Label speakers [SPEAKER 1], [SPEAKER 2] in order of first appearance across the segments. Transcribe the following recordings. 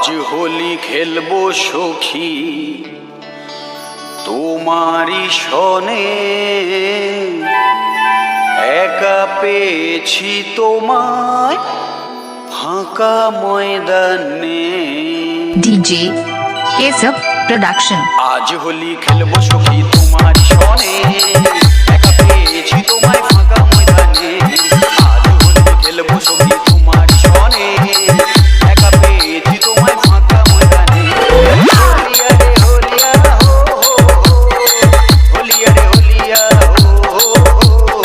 [SPEAKER 1] আজ হোলি খেলবো সখী তোমারি সনে, একা পেয়েছি তোমায় ফাঁকা ময়দানে।
[SPEAKER 2] DJ Keshav production.
[SPEAKER 1] আজ হোলি খেলবো সখী তোমারি সনে, একা পেয়েছি তোমায় ফাঁকা ময়দানে। আজ হোলি খেলবো সখী তোমারি সনে, একা পেয়েছি তোমায় ফাঁকা ময়দানে। হোলিয়া রে হোলিয়া হো হো হো, হোলিয়া রে হোলিয়া হো হো হো,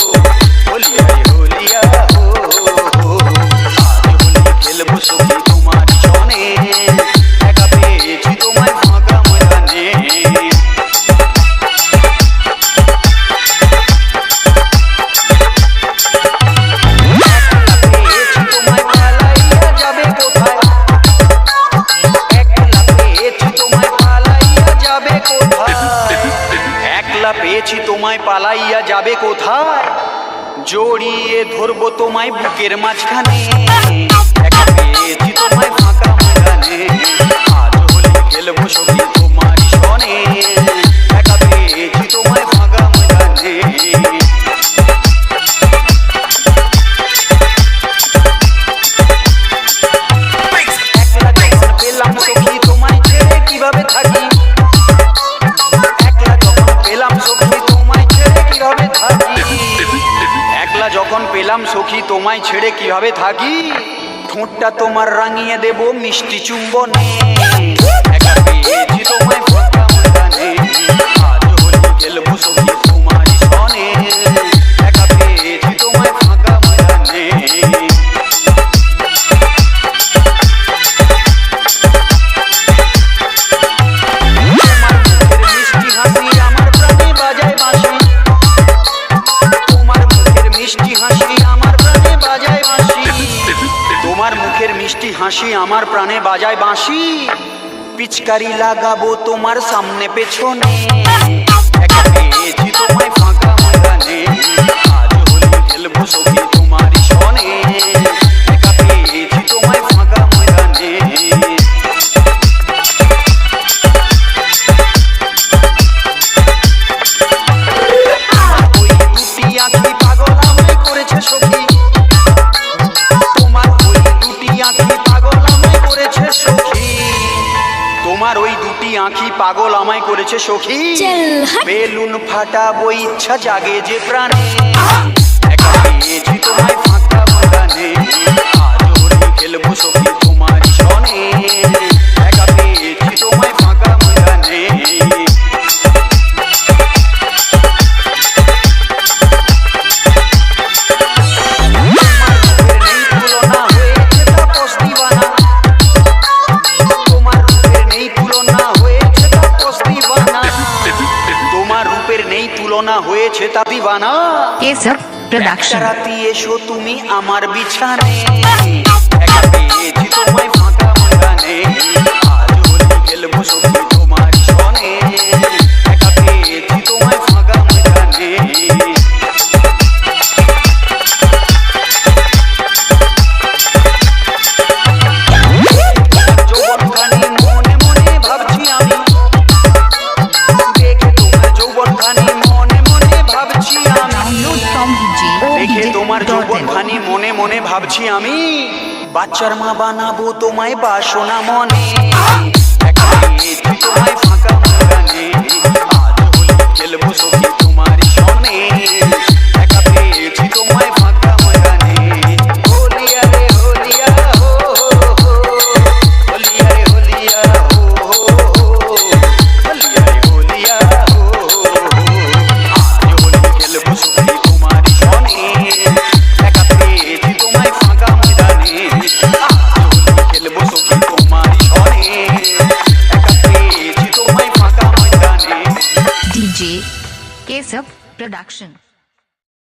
[SPEAKER 1] হোলিয়া রে হোলিয়া হো হো। আজ হোলি খেলবো সখী তোমারি সনে, একা পেয়েছি তোমায় ফাঁকা ময়দানে। পেয়েছি তোমায় পালাইয়া যাবে কোথায়, জড়িয়ে ধরবো তোমায় বুকের মাঝখানে। একা পেয়েছি তোমায় ফাঁকা ময়দানে, আজ হোলি খেলবো সখী তোমারি সনে, একা পেয়েছি তোমায় ফাঁকা ময়দানে। একলা যখন পেলাম সখী তোমায় ছেড়ে কিভাবে থাকি, একলা যখন পেলাম সখী তোমায় ছেড়ে কিভাবে থাকি, ঠোঁটটা তোমার রাঙিয়ে দেব মিষ্টি চুম্বনে। একা পেয়েছি তোমায় ফাঁকা ময়দানে, আজ হোলি খেলবো সখী তোমারি সনে, একা পেয়েছি তোমায় ফাঁকা ময়দানে। মিষ্টি হাসি আমার প্রাণে বাজায় বাঁশি, পিচকারি লাগাবো তোমার সামনে পেছনে। একা পেয়েছি তোমায় ফাঁকা ময়দানে, আজ হোলি খেলবো সখী তোমারি সনে, একা পেয়েছি তোমায় ফাঁকা ময়দানে। ওই দুটি আঁখি পাগল আমায় করেছে সখী, তোমার ওই দুটি আঁখি পাগল আমায় করেছে সখী। বেলুন ফাটাবো ইচ্ছা জাগে যে প্রাণে, একা পেয়েছি তোমায় ফাঁকা ময়দানে, আজ হোলি খেলবো সখী তোমারি সনে, একা পেয়েছি তোমায় ফাঁকা ময়দানে। তুলনা হয়েছে তা দিবানা,
[SPEAKER 2] केसव प्रोडक्शन।
[SPEAKER 1] রাতে এসো তুমি আমার বিছানে, একা পেয়েছি তোমায় ফাঁকা ময়দানে, আজ হোলি খেলবো সখী তোমারি সনে, একা পেয়েছি তোমায় ফাঁকা ময়দানে। যৌবনখানি মনে মনে ভাবছি আমি, দেখে তোমার যৌবনখানি দেখে তোমার যৌবনখানি মনে মনে ভাবছি আমি, বাচ্চার মা বানাবো তোমায় বাসনা মনে। একা পেয়েছি তোমায় ফাঁকা ময়দানে, আজ হোলি খেলবো সখী তোমারি সনে, একা পেয়েছি তোমায় ফাঁকা ময়দানে। হোলিয়া রে হোলিয়া হো হো হো, হোলিয়া রে হোলিয়া হো হো হো, হোলিয়া রে হোলিয়া হো হো হো। আজ হোলি খেলবো সখী তোমারি সনে, একা পেয়েছি তোমায় ফাঁকা ময়দানে। আজ হোলি খেলবো সখী তোমারি সনে, একা পেয়েছি তোমায় ফাঁকা ময়দানে।
[SPEAKER 2] DJ Keshav production.